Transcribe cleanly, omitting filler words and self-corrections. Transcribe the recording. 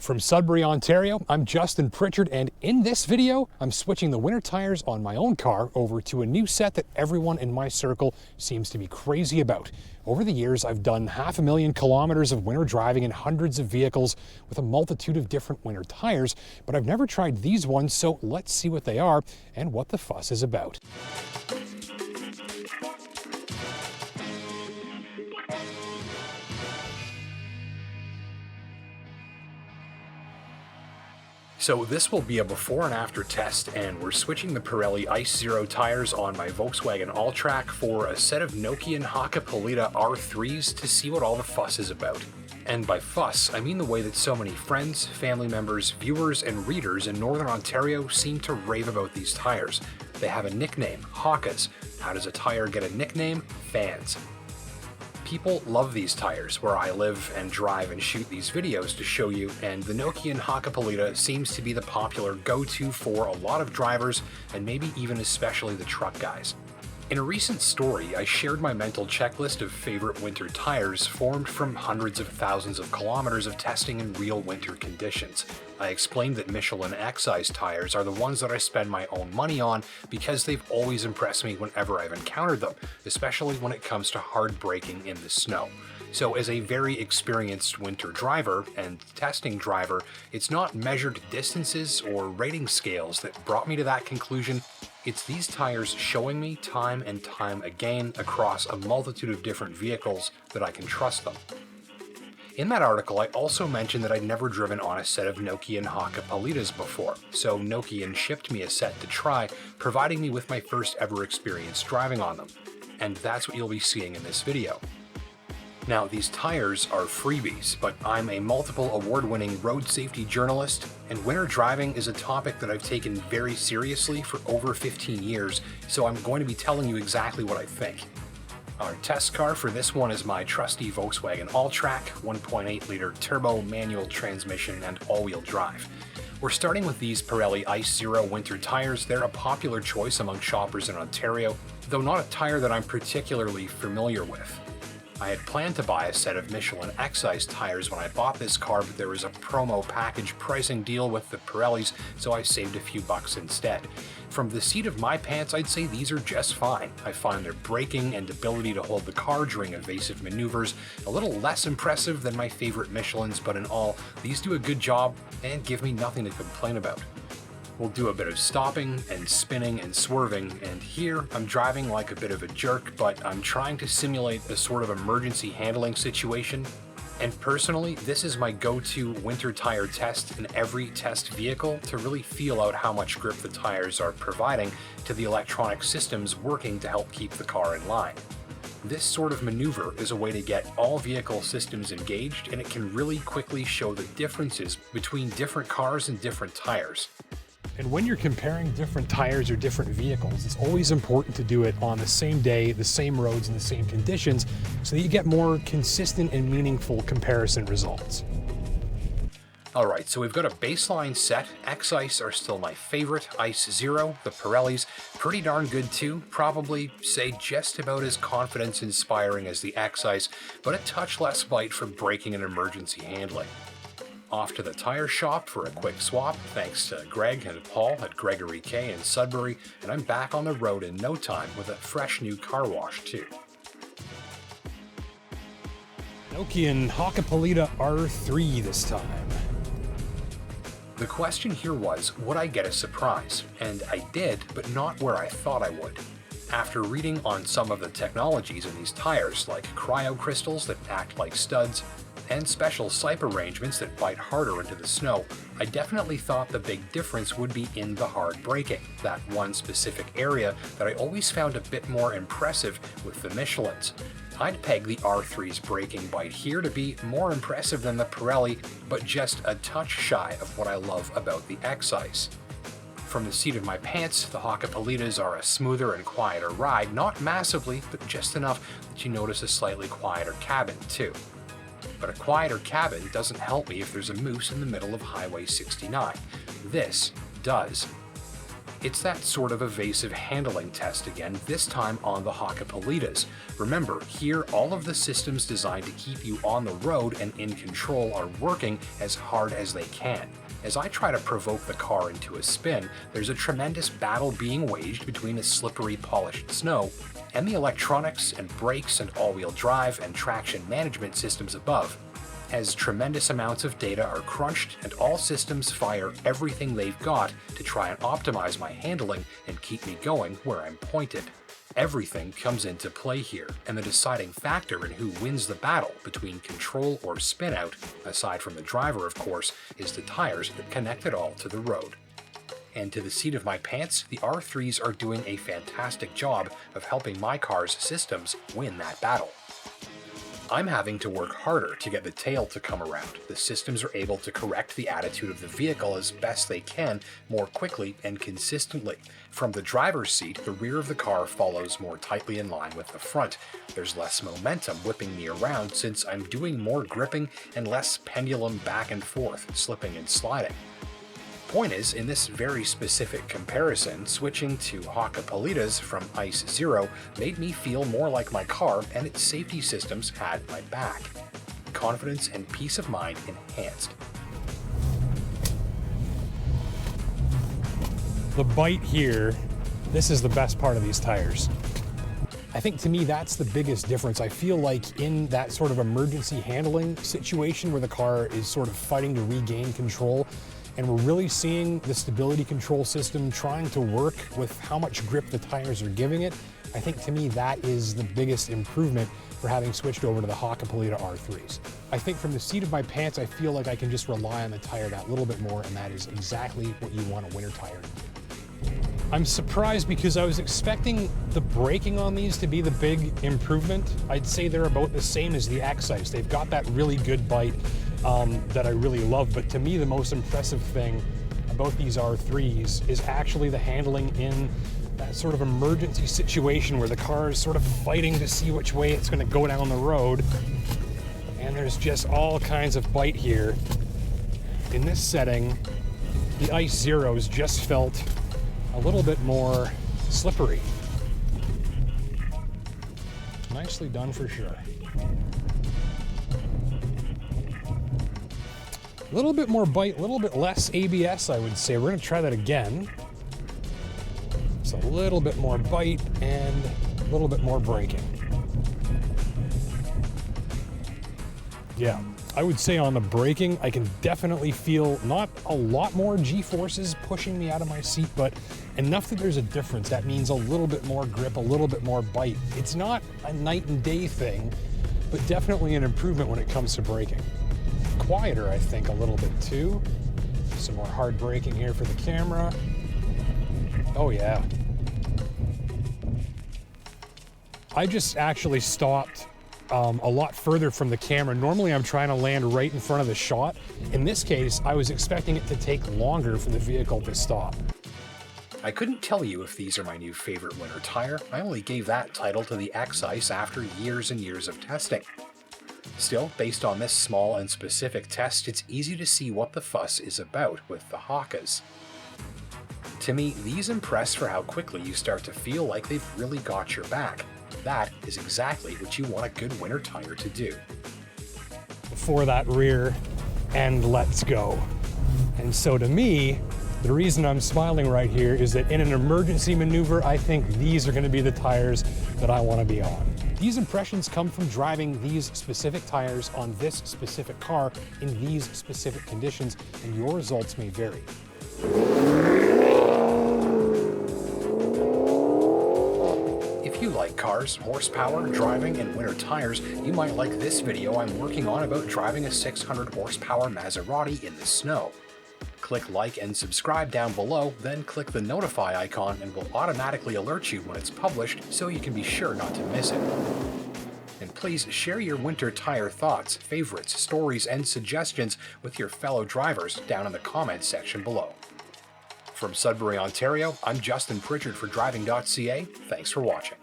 From Sudbury, Ontario, I'm Justin Pritchard, and in this video, I'm switching the winter tires on my own car over to a new set that everyone in my circle seems to be crazy about. Over the years, I've done 500,000 kilometers of winter driving in hundreds of vehicles with a multitude of different winter tires, but I've never tried these ones, so let's see what they are and what the fuss is about. So this will be a before and after test, and we're switching the Pirelli Ice Zero tires on my Volkswagen Alltrack for a set of Nokian Hakkapeliitta R3s to see what all the fuss is about. And by fuss, I mean the way that so many friends, family members, viewers, and readers in Northern Ontario seem to rave about these tires. They have a nickname, Hakkas. How does a tire get a nickname? Fans. People love these tires where I live and drive and shoot these videos to show you, and the Nokian Hakkapeliitta seems to be the popular go-to for a lot of drivers and maybe even especially the truck guys. In a recent story, I shared my mental checklist of favorite winter tires formed from hundreds of thousands of kilometers of testing in real winter conditions. I explained that Michelin X-Ice tires are the ones that I spend my own money on because they've always impressed me whenever I've encountered them, especially when it comes to hard braking in the snow. So as a very experienced winter driver and testing driver, it's not measured distances or rating scales that brought me to that conclusion. It's these tires showing me time and time again across a multitude of different vehicles that I can trust them. In that article, I also mentioned that I'd never driven on a set of Nokian Hakkapeliittas before, so Nokian shipped me a set to try, providing me with my first ever experience driving on them. And that's what you'll be seeing in this video. Now, these tires are freebies, but I'm a multiple award-winning road safety journalist, and winter driving is a topic that I've taken very seriously for over 15 years, so I'm going to be telling you exactly what I think. Our test car for this one is my trusty Volkswagen Alltrack, 1.8-liter turbo manual transmission and all-wheel drive. We're starting with these Pirelli Ice Zero winter tires. They're a popular choice among shoppers in Ontario, though not a tire that I'm particularly familiar with. I had planned to buy a set of Michelin X-Ice tires when I bought this car, but there was a promo package pricing deal with the Pirellis, so I saved a few bucks instead. From the seat of my pants, I'd say these are just fine. I find their braking and ability to hold the car during evasive maneuvers a little less impressive than my favorite Michelins, but in all, these do a good job and give me nothing to complain about. We'll do a bit of stopping and spinning and swerving, and here I'm driving like a bit of a jerk, but I'm trying to simulate a sort of emergency handling situation. And personally, this is my go-to winter tire test in every test vehicle to really feel out how much grip the tires are providing to the electronic systems working to help keep the car in line. This sort of maneuver is a way to get all vehicle systems engaged, and it can really quickly show the differences between different cars and different tires. And when you're comparing different tires or different vehicles, it's always important to do it on the same day, the same roads, and the same conditions so that you get more consistent and meaningful comparison results. Alright, so we've got a baseline set. X-Ice are still my favorite. Ice Zero, the Pirellis, pretty darn good too. Probably, say, just about as confidence-inspiring as the X-Ice, but a touch less bite for braking and emergency handling. Off to the tire shop for a quick swap, thanks to Greg and Paul at Gregory K in Sudbury, and I'm back on the road in no time with a fresh new car wash too. Nokian Hakkapeliitta R3 this time. The question here was, would I get a surprise? And I did, but not where I thought I would. After reading on some of the technologies in these tires, like cryo crystals that act like studs, and special sipe arrangements that bite harder into the snow, I definitely thought the big difference would be in the hard braking, that one specific area that I always found a bit more impressive with the Michelins. I'd peg the R3's braking bite here to be more impressive than the Pirelli, but just a touch shy of what I love about the X-Ice. From the seat of my pants, the Hakkapeliittas are a smoother and quieter ride, not massively, but just enough that you notice a slightly quieter cabin too. But a quieter cabin doesn't help me if there's a moose in the middle of Highway 69. This does. It's that sort of evasive handling test again, this time on the Hakkapeliittas. Remember, here all of the systems designed to keep you on the road and in control are working as hard as they can. As I try to provoke the car into a spin, there's a tremendous battle being waged between the slippery, polished snow and the electronics and brakes and all-wheel drive and traction management systems above, as tremendous amounts of data are crunched and all systems fire everything they've got to try and optimize my handling and keep me going where I'm pointed. Everything comes into play here, and the deciding factor in who wins the battle between control or spin out, aside from the driver of course, is the tires that connect it all to the road. And to the seat of my pants, the R3s are doing a fantastic job of helping my car's systems win that battle. I'm having to work harder to get the tail to come around. The systems are able to correct the attitude of the vehicle as best they can, more quickly and consistently. From the driver's seat, the rear of the car follows more tightly in line with the front. There's less momentum whipping me around since I'm doing more gripping and less pendulum back and forth, slipping and sliding. Point is, in this very specific comparison, switching to Hakkapeliittas from Ice Zero made me feel more like my car and its safety systems had my back. Confidence and peace of mind enhanced. The bite here, this is the best part of these tires. I think to me that's the biggest difference. I feel like in that sort of emergency handling situation where the car is sort of fighting to regain control, and we're really seeing the stability control system trying to work with how much grip the tires are giving it. I think to me that is the biggest improvement for having switched over to the Hakkapeliitta R3s. I think from the seat of my pants, I feel like I can just rely on the tire that little bit more, and that is exactly what you want a winter tire to do. I'm surprised because I was expecting the braking on these to be the big improvement. I'd say they're about the same as the X-Ice. They've got that really good bite that I really love, but to me the most impressive thing about these R3s is actually the handling in that sort of emergency situation where the car is sort of fighting to see which way it's going to go down the road, and there's just all kinds of bite here. In this setting, the Ice Zeros just felt a little bit more slippery. Nicely done for sure. A little bit more bite, a little bit less ABS, I would say. We're going to try that again. It's a little bit more bite and a little bit more braking. Yeah, I would say on the braking, I can definitely feel not a lot more G-forces pushing me out of my seat, but enough that there's a difference. That means a little bit more grip, a little bit more bite. It's not a night and day thing, but definitely an improvement when it comes to braking. Quieter, I think, a little bit too. Some more hard braking here for the camera. Oh yeah. I just actually stopped a lot further from the camera. Normally I'm trying to land right in front of the shot. In this case, I was expecting it to take longer for the vehicle to stop. I couldn't tell you if these are my new favorite winter tire. I only gave that title to the X-Ice after years and years of testing. Still, based on this small and specific test, it's easy to see what the fuss is about with the Hakkas. To me, these impress for how quickly you start to feel like they've really got your back. That is exactly what you want a good winter tire to do. Before that rear end lets go. And so to me, the reason I'm smiling right here is that in an emergency maneuver, I think these are going to be the tires that I want to be on. These impressions come from driving these specific tires on this specific car in these specific conditions, and your results may vary. If you like cars, horsepower, driving, and winter tires, you might like this video I'm working on about driving a 600 horsepower Maserati in the snow. Click like and subscribe down below, then click the notify icon and we'll automatically alert you when it's published so you can be sure not to miss it. And please share your winter tire thoughts, favorites, stories, and suggestions with your fellow drivers down in the comments section below. From Sudbury, Ontario, I'm Justin Pritchard for Driving.ca. Thanks for watching.